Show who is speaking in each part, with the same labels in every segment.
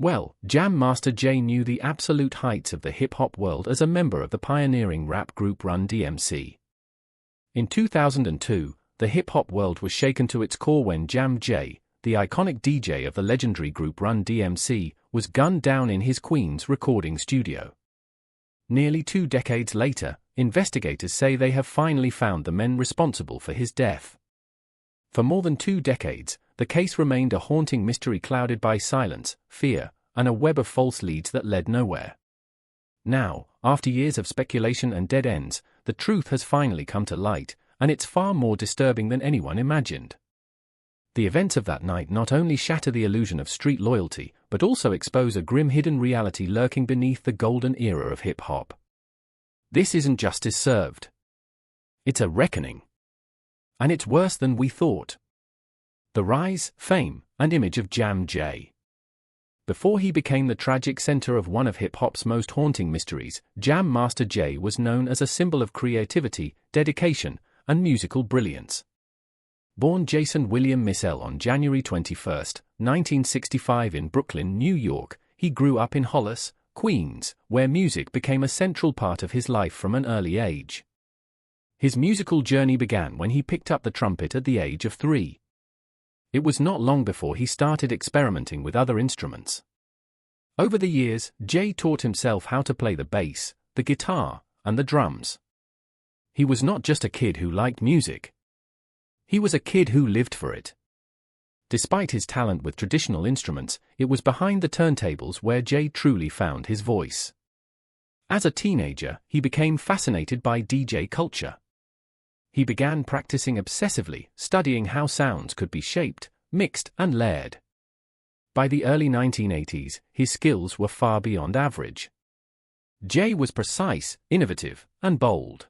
Speaker 1: Well, Jam Master Jay knew the absolute heights of the hip-hop world as a member of the pioneering rap group Run DMC. In 2002, the hip-hop world was shaken to its core when Jam Jay, the iconic DJ of the legendary group Run DMC, was gunned down in his Queens recording studio. Nearly 2 decades later, investigators say they have finally found the men responsible for his death. For more than 2 decades, the case remained a haunting mystery clouded by silence, fear, and a web of false leads that led nowhere. Now, after years of speculation and dead ends, the truth has finally come to light, and it's far more disturbing than anyone imagined. The events of that night not only shatter the illusion of street loyalty, but also expose a grim hidden reality lurking beneath the golden era of hip-hop. This isn't justice served. It's a reckoning. And it's worse than we thought. The rise, fame, and image of Jam Jay. Before he became the tragic center of one of hip-hop's most haunting mysteries, Jam Master Jay was known as a symbol of creativity, dedication, and musical brilliance. Born Jason William Missell on January 21, 1965 in Brooklyn, New York, he grew up in Hollis, Queens, where music became a central part of his life from an early age. His musical journey began when he picked up the trumpet at the age of 3. It was not long before he started experimenting with other instruments. Over the years, Jay taught himself how to play the bass, the guitar, and the drums. He was not just a kid who liked music. He was a kid who lived for it. Despite his talent with traditional instruments, it was behind the turntables where Jay truly found his voice. As a teenager, he became fascinated by DJ culture. He began practicing obsessively, studying how sounds could be shaped, mixed, and layered. By the early 1980s, his skills were far beyond average. Jay was precise, innovative, and bold.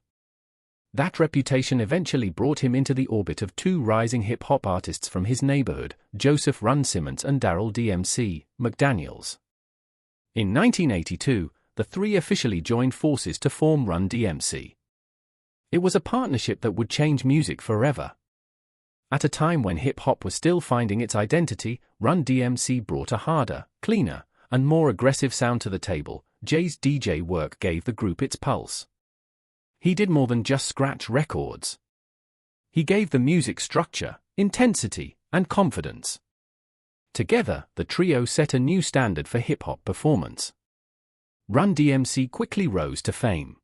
Speaker 1: That reputation eventually brought him into the orbit of 2 rising hip-hop artists from his neighborhood, Joseph Run Simmons and Daryl DMC McDaniels. In 1982, the 3 officially joined forces to form Run DMC. It was a partnership that would change music forever. At a time when hip-hop was still finding its identity, Run DMC brought a harder, cleaner, and more aggressive sound to the table. Jay's DJ work gave the group its pulse. He did more than just scratch records. He gave the music structure, intensity, and confidence. Together, the trio set a new standard for hip-hop performance. Run DMC quickly rose to fame.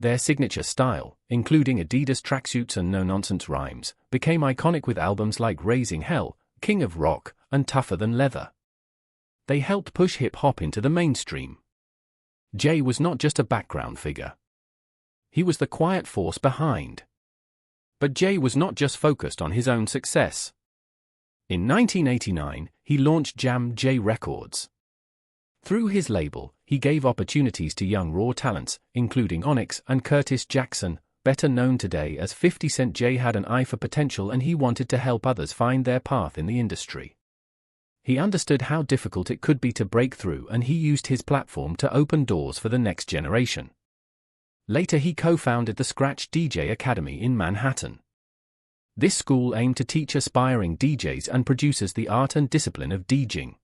Speaker 1: Their signature style, including Adidas tracksuits and no-nonsense rhymes, became iconic with albums like Raising Hell, King of Rock, and Tougher Than Leather. They helped push hip-hop into the mainstream. Jay was not just a background figure. He was the quiet force behind. But Jay was not just focused on his own success. In 1989, he launched Jam Jay Records. Through his label, he gave opportunities to young raw talents, including Onyx and Curtis Jackson, better known today as 50 Cent. Jay had an eye for potential and he wanted to help others find their path in the industry. He understood how difficult it could be to break through and he used his platform to open doors for the next generation. Later he co-founded the Scratch DJ Academy in Manhattan. This school aimed to teach aspiring DJs and producers the art and discipline of DJing.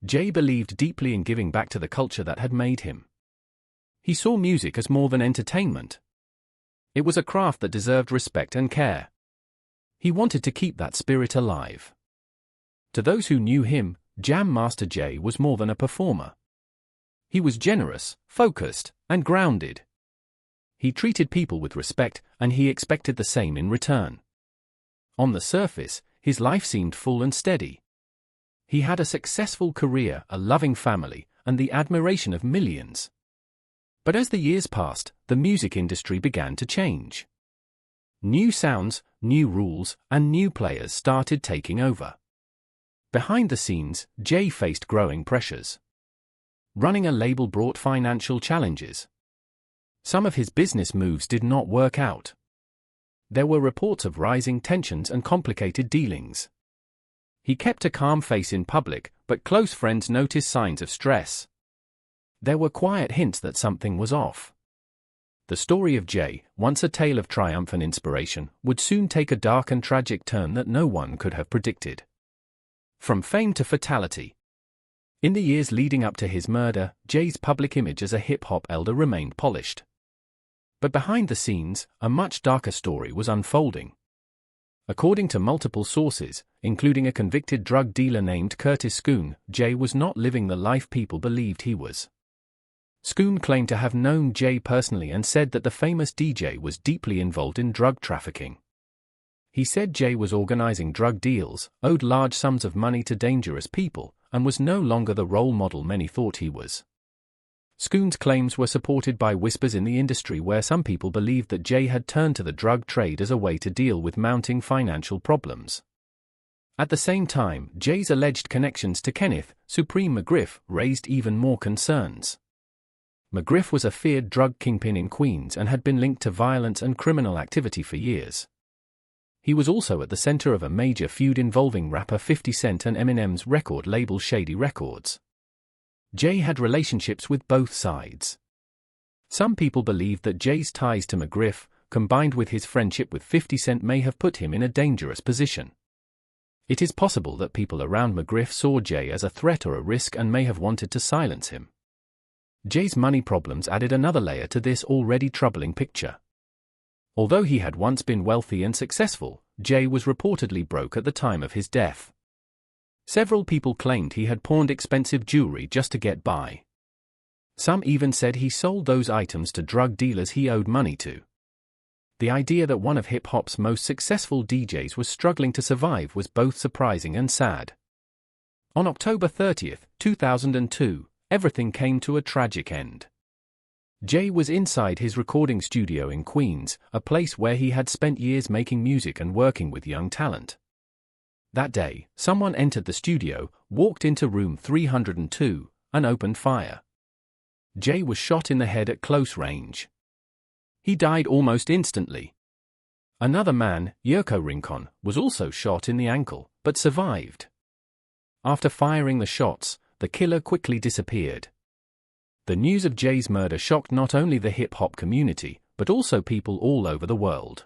Speaker 1: Jay believed deeply in giving back to the culture that had made him. He saw music as more than entertainment. It was a craft that deserved respect and care. He wanted to keep that spirit alive. To those who knew him, Jam Master Jay was more than a performer. He was generous, focused, and grounded. He treated people with respect, and he expected the same in return. On the surface, his life seemed full and steady. He had a successful career, a loving family, and the admiration of millions. But as the years passed, the music industry began to change. New sounds, new rules, and new players started taking over. Behind the scenes, Jay faced growing pressures. Running a label brought financial challenges. Some of his business moves did not work out. There were reports of rising tensions and complicated dealings. He kept a calm face in public, but close friends noticed signs of stress. There were quiet hints that something was off. The story of Jay, once a tale of triumph and inspiration, would soon take a dark and tragic turn that no one could have predicted. From fame to fatality. In the years leading up to his murder, Jay's public image as a hip-hop elder remained polished. But behind the scenes, a much darker story was unfolding. According to multiple sources, including a convicted drug dealer named Curtis Scoon, Jay was not living the life people believed he was. Scoon claimed to have known Jay personally and said that the famous DJ was deeply involved in drug trafficking. He said Jay was organizing drug deals, owed large sums of money to dangerous people, and was no longer the role model many thought he was. Scoon's claims were supported by whispers in the industry where some people believed that Jay had turned to the drug trade as a way to deal with mounting financial problems. At the same time, Jay's alleged connections to Kenneth Supreme McGriff raised even more concerns. McGriff was a feared drug kingpin in Queens and had been linked to violence and criminal activity for years. He was also at the center of a major feud involving rapper 50 Cent and Eminem's record label Shady Records. Jay had relationships with both sides. Some people believed that Jay's ties to McGriff, combined with his friendship with 50 Cent, may have put him in a dangerous position. It is possible that people around McGriff saw Jay as a threat or a risk and may have wanted to silence him. Jay's money problems added another layer to this already troubling picture. Although he had once been wealthy and successful, Jay was reportedly broke at the time of his death. Several people claimed he had pawned expensive jewelry just to get by. Some even said he sold those items to drug dealers he owed money to. The idea that one of hip-hop's most successful DJs was struggling to survive was both surprising and sad. On October 30, 2002, everything came to a tragic end. Jay was inside his recording studio in Queens, a place where he had spent years making music and working with young talent. That day, someone entered the studio, walked into room 302, and opened fire. Jay was shot in the head at close range. He died almost instantly. Another man, Yurko Rincon, was also shot in the ankle, but survived. After firing the shots, the killer quickly disappeared. The news of Jay's murder shocked not only the hip-hop community, but also people all over the world.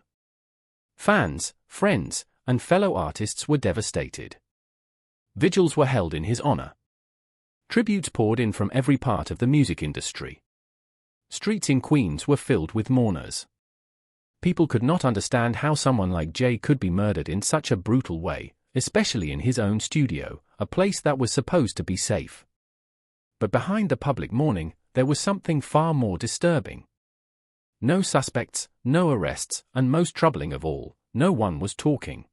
Speaker 1: Fans, friends, and fellow artists were devastated. Vigils were held in his honor. Tributes poured in from every part of the music industry. Streets in Queens were filled with mourners. People could not understand how someone like Jay could be murdered in such a brutal way, especially in his own studio, a place that was supposed to be safe. But behind the public mourning, there was something far more disturbing. No suspects, no arrests, and most troubling of all, no one was talking.